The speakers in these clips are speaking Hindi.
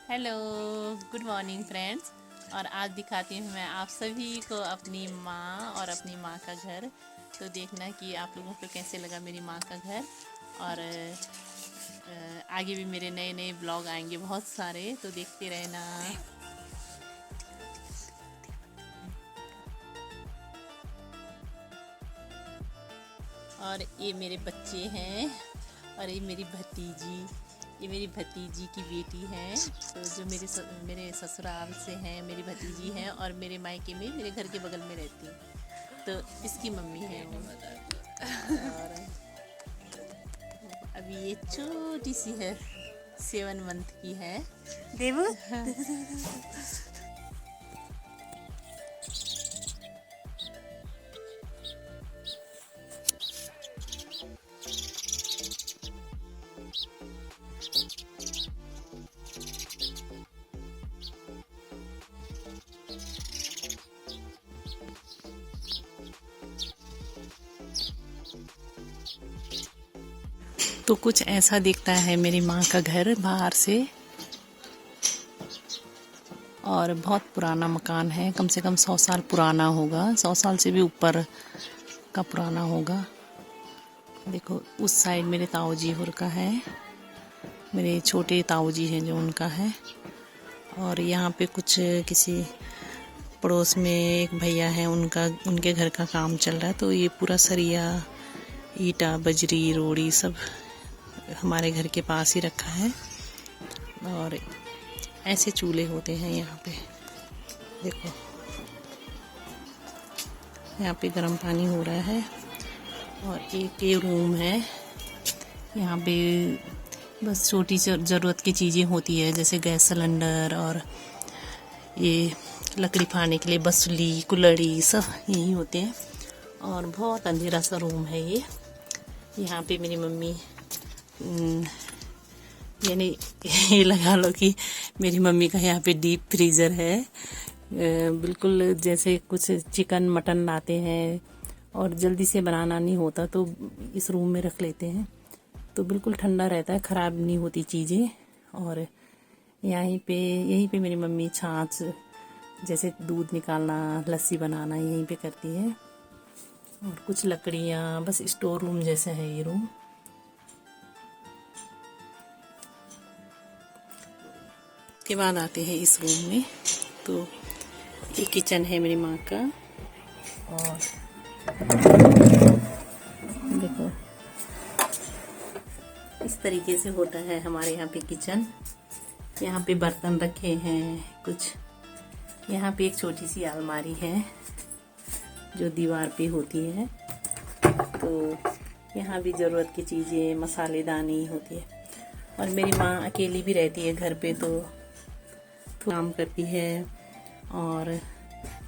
Hello, good morning friends. और आज दिखाती हूँ मैं आप सभी को अपनी माँ और अपनी माँ का घर। तो देखना कि आप लोगों को कैसे लगा मेरी माँ का घर। और आगे भी मेरे नए नए ब्लॉग आएंगे बहुत सारे, तो देखते रहना। और ये मेरे बच्चे हैं, और ये मेरी भतीजी की बेटी है। तो जो मेरे ससुराल से हैं, मेरी भतीजी हैं, और मेरे मायके में मेरे घर के बगल में रहती है। तो इसकी मम्मी है वो। और अभी ये छोटी सी है, 7 मंथ की है देवू। तो कुछ ऐसा दिखता है मेरी माँ का घर बाहर से। और बहुत पुराना मकान है, कम से कम 100 साल पुराना होगा, 100 साल से भी ऊपर का पुराना होगा। देखो उस साइड मेरे ताऊ जी होर का है, मेरे छोटे ताऊ जी हैं जो उनका है। और यहाँ पे कुछ किसी पड़ोस में एक भैया है, उनके घर का काम चल रहा है। तो ये पूरा सरिया, ईटा, बजरी, रोड़ी सब हमारे घर के पास ही रखा है। और ऐसे चूल्हे होते हैं यहाँ पे। देखो यहाँ पे गर्म पानी हो रहा है। और एक ये रूम है, यहाँ पे बस छोटी ज़रूरत की चीज़ें होती है, जैसे गैस सिलेंडर और ये लकड़ी फाड़ने के लिए बसुली, कुल्हड़ी, सब यही होते हैं। और बहुत अंधेरा सा रूम है ये। यहाँ पे मेरी मम्मी, यानी ये लगा लो कि मेरी मम्मी का यहाँ पे डीप फ्रीज़र है। बिल्कुल जैसे कुछ चिकन मटन लाते हैं और जल्दी से बनाना नहीं होता तो इस रूम में रख लेते हैं, तो बिल्कुल ठंडा रहता है, ख़राब नहीं होती चीज़ें। और यहीं पे मेरी मम्मी छाछ, जैसे दूध निकालना, लस्सी बनाना यहीं पे करती है। और कुछ लकड़ियाँ, बस स्टोर रूम जैसा है ये रूम। के बाद आते हैं इस रूम में। तो ये किचन है मेरी माँ का। और देखो इस तरीके से होता है हमारे यहाँ पे किचन। यहाँ पे बर्तन रखे हैं कुछ। यहाँ पे एक छोटी सी अलमारी है जो दीवार पे होती है। तो यहाँ भी ज़रूरत की चीज़ें, मसालेदानी होती है। और मेरी माँ अकेली भी रहती है घर पे, तो काम करती है। और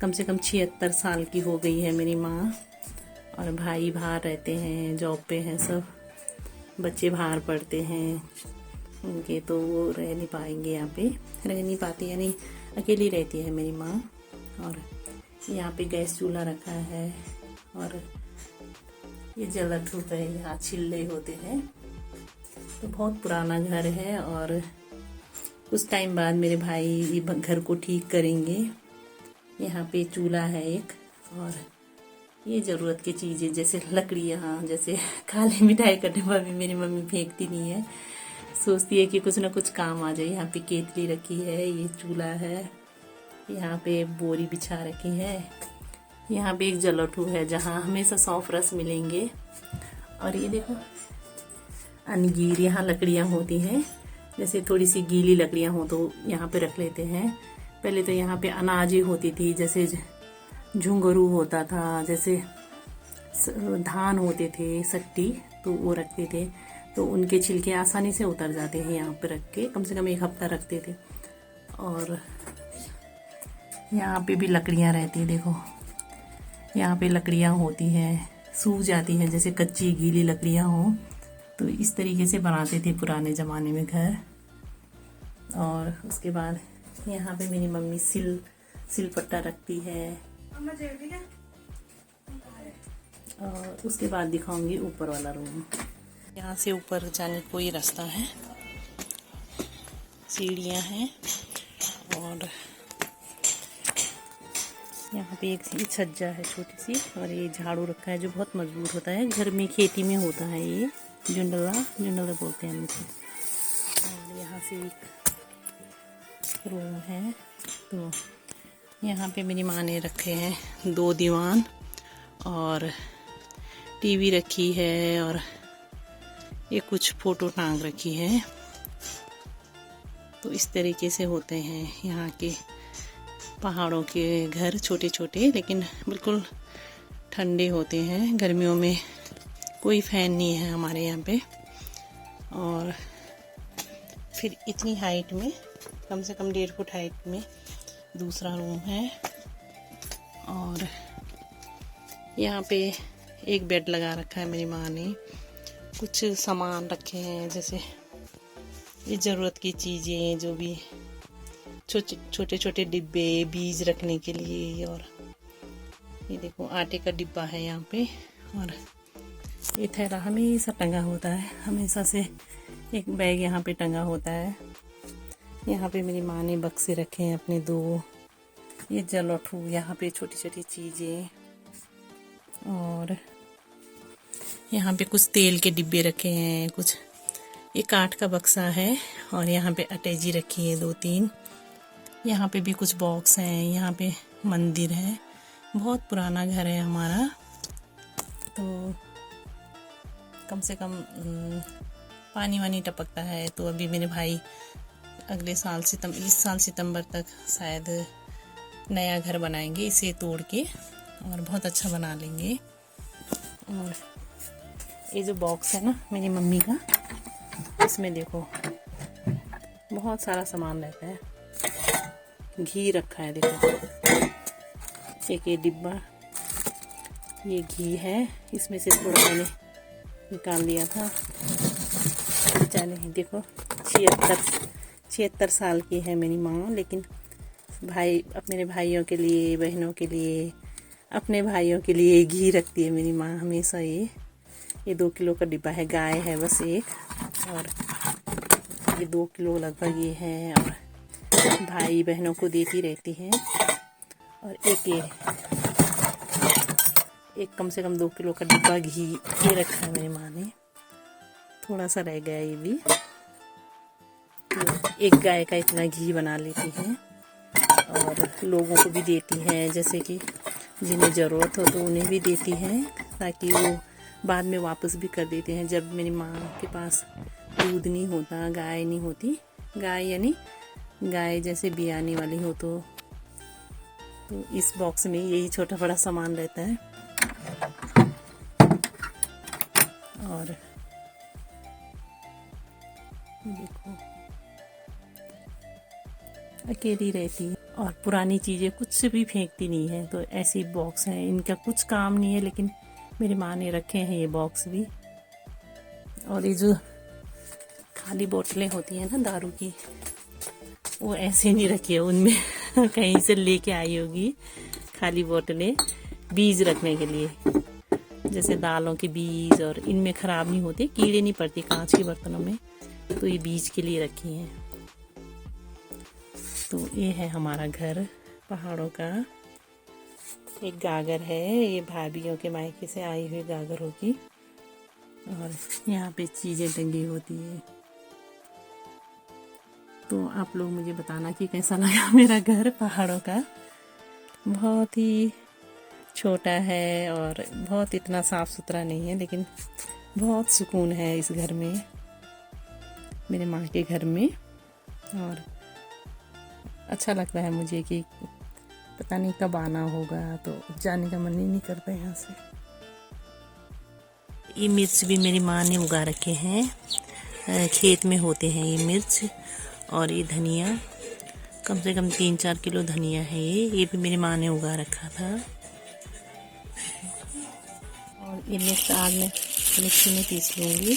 कम से कम 76 साल की हो गई है मेरी माँ। और भाई बाहर रहते हैं, जॉब पे हैं सब। बच्चे बाहर पढ़ते हैं उनके, तो वो रह नहीं पाएंगे यहाँ पे, रह नहीं पाती, यानी अकेली रहती है मेरी माँ। और यहाँ पे गैस चूल्हा रखा है। और ये जलाठू है, यहाँ चिल्ले होते हैं। तो बहुत पुराना घर है। और कुछ टाइम बाद मेरे भाई ये घर को ठीक करेंगे। यहाँ पे चूल्हा है एक। और ये ज़रूरत की चीज़ें जैसे लकड़ियाँ, जैसे खाली मिठाई का डिब्बा भी मेरी मम्मी फेंकती नहीं है, सोचती है कि कुछ ना कुछ काम आ जाए। यहाँ पे केतली रखी है, ये चूल्हा है। यहाँ पे बोरी बिछा रखी है। यहाँ पे एक जलाठू है जहाँ हमेशा सौंफ रस मिलेंगे। और ये देखो अंगीर, यहाँ लकड़ियाँ होती हैं, जैसे थोड़ी सी गीली लकड़ियाँ हो तो यहाँ पे रख लेते हैं। पहले तो यहाँ पे अनाज ही होती थी, जैसे झुंगरू होता था, जैसे धान होते थे, सट्टी, तो वो रखते थे। तो उनके छिलके आसानी से उतर जाते हैं यहाँ पे रख के, कम से कम 1 हफ्ता रखते थे। और यहाँ पे भी लकड़ियाँ रहती, देखो यहाँ पे लकड़ियाँ होती हैं, सूख जाती हैं, जैसे कच्ची गीली लकड़ियाँ हों। तो इस तरीके से बनाते थे पुराने ज़माने में घर। और उसके बाद यहाँ पे मेरी मम्मी सिलपट्टा रखती है। और उसके बाद दिखाऊंगी ऊपर वाला रूम। यहाँ से ऊपर जाने को ये रास्ता है। सीढ़ियाँ हैं और यहाँ पे एक छज्जा है छोटी सी, और ये झाड़ू रखा है जो बहुत मजबूत होता है, घर में खेती में होता है ये जुंडला बोलते हैं हम इसे। और यहाँ से एक रूम है, तो यहाँ पे मेरी माँ ने रखे हैं 2 दीवान और टीवी रखी है, और ये कुछ फ़ोटो टांग रखी है। तो इस तरीके से होते हैं यहाँ के पहाड़ों के घर, छोटे छोटे लेकिन बिल्कुल ठंडे होते हैं। गर्मियों में कोई फ़ैन नहीं है हमारे यहाँ पे। और फिर इतनी हाइट में, कम से कम 1.5 फुट हाइट में दूसरा रूम है। और यहाँ पे एक बेड लगा रखा है मेरी माँ ने। कुछ सामान रखे हैं, जैसे ये ज़रूरत की चीज़ें, जो भी छोटे छोटे डिब्बे बीज रखने के लिए। और ये देखो आटे का डिब्बा है यहाँ पे। और ये थैला हमेशा टंगा होता है, हमेशा से एक बैग यहाँ पे टंगा होता है। यहाँ पे मेरी माँ ने बक्से रखे हैं अपने 2। ये जलौठू, यहाँ पे छोटी छोटी चीज़ें। और यहाँ पे कुछ तेल के डिब्बे रखे हैं, कुछ ये काठ का बक्सा है। और यहाँ पे अटैची रखी है 2-3। यहाँ पे भी कुछ बॉक्स हैं। यहाँ पे मंदिर है, बहुत पुराना घर है हमारा। तो कम से कम पानी वानी टपकता है। तो अभी मेरे भाई अगले साल इस साल सितंबर तक शायद नया घर बनाएंगे इसे तोड़ के, और बहुत अच्छा बना लेंगे। और ये जो बॉक्स है ना मेरी मम्मी का, इसमें देखो बहुत सारा सामान रहता है। घी रखा है देखो, एक ये डिब्बा, ये घी है। इसमें से थोड़ा मैंने निकाल लिया था। जाने देखो 76 साल की है मेरी माँ, लेकिन मेरे भाइयों के लिए, बहनों के लिए, अपने भाइयों के लिए घी रखती है मेरी माँ हमेशा। ये 2 किलो का डिब्बा है। गाय है बस एक, और ये 2 किलो लगभग ये है। और भाई बहनों को देती रहती है। और एक कम से कम 2 किलो का डिब्बा घी ये रखा है मेरी माँ ने। थोड़ा सा रह गया ये भी। तो एक गाय का इतना घी बना लेती है, और लोगों को भी देती है, जैसे कि जिन्हें ज़रूरत हो तो उन्हें भी देती है, ताकि वो बाद में वापस भी कर देते हैं। जब मेरी माँ के पास दूध नहीं होता, गाय नहीं होती, गाय जैसे बियाने वाली हो, तो इस बॉक्स में यही छोटा बड़ा सामान रहता है। और देखो अकेली रहती है, और पुरानी चीज़ें कुछ भी फेंकती नहीं है। तो ऐसी बॉक्स हैं, इनका कुछ काम नहीं है, लेकिन मेरी माँ ने रखे हैं ये बॉक्स भी। और ये जो खाली बोतलें होती हैं ना दारू की, वो ऐसे नहीं रखी है, उनमें कहीं से लेके आई होगी खाली बोतलें, बीज रखने के लिए, जैसे दालों के बीज। और इनमें ख़राब नहीं होते, कीड़े नहीं पड़ते कांच के बर्तनों में, तो ये बीज के लिए रखी हैं। तो ये है हमारा घर पहाड़ों का। एक गागर है, ये भाभियों के मायके से आई हुई गागर होगी। और यहाँ पे चीज़ें टंगी होती है। तो आप लोग मुझे बताना कि कैसा लगा मेरा घर पहाड़ों का। बहुत ही छोटा है और बहुत इतना साफ़ सुथरा नहीं है, लेकिन बहुत सुकून है इस घर में, मेरे माँ के घर में। और अच्छा लगता है मुझे कि पता नहीं कब आना होगा, तो जाने का मन ही नहीं करता यहाँ से। ये मिर्च भी मेरी माँ ने उगा रखे हैं, खेत में होते हैं ये मिर्च। और ये धनिया, कम से कम 3-4 किलो धनिया है ये भी मेरी माँ ने उगा रखा था। और ये मिर्च आज मैं मिक्सी में पीस लूँगी।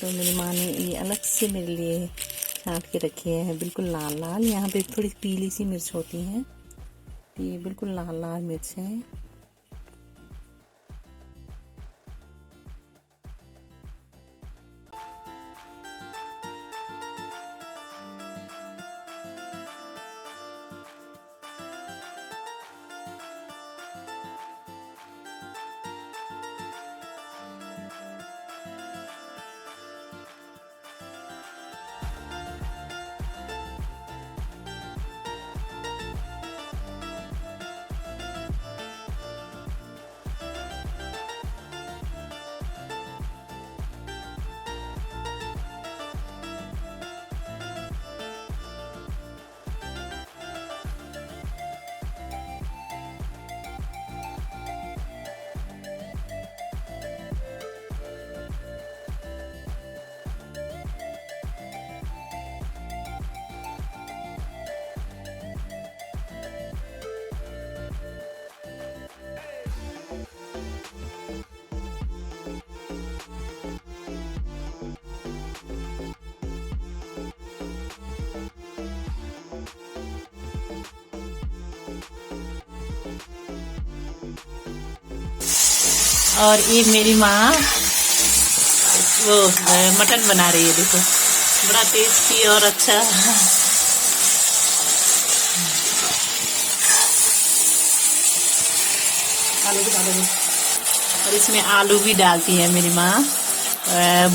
तो मेरी माँ ने ये अलग से मेरे लिए काट के रखे हैं, बिल्कुल लाल लाल। यहाँ पे थोड़ी पीली सी मिर्च होती हैं, ये बिल्कुल लाल लाल मिर्च है। और ये मेरी माँ वो मटन बना रही है, देखो बड़ा टेस्टी और अच्छा। आलू भी डालोगे? और इसमें आलू भी डालती है मेरी माँ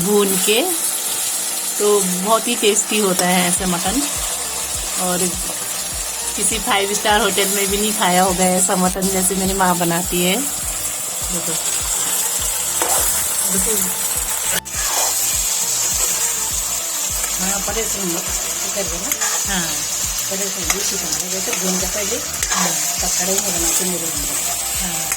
भून के, तो बहुत ही टेस्टी होता है ऐसे मटन। और किसी 5 स्टार होटल में भी नहीं खाया होगा ऐसा मटन जैसे मेरी माँ बनाती है। देखो देखो हाँ परे सुन कर देना। हाँ परे सुन दूसरी बनाने जैसे भून का पहले तब कढ़ाई में बनाते मेरे हाँ।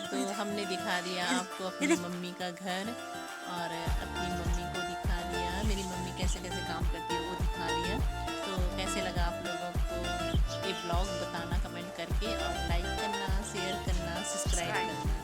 तो हमने दिखा दिया आपको अपनी मम्मी का घर और अपनी मम्मी को दिखा दिया, मेरी मम्मी कैसे कैसे काम करती है वो दिखा दिया। तो कैसे लगा आप लोगों को ये ब्लॉग बताना कमेंट करके, और लाइक करना, शेयर करना, सब्सक्राइब करना।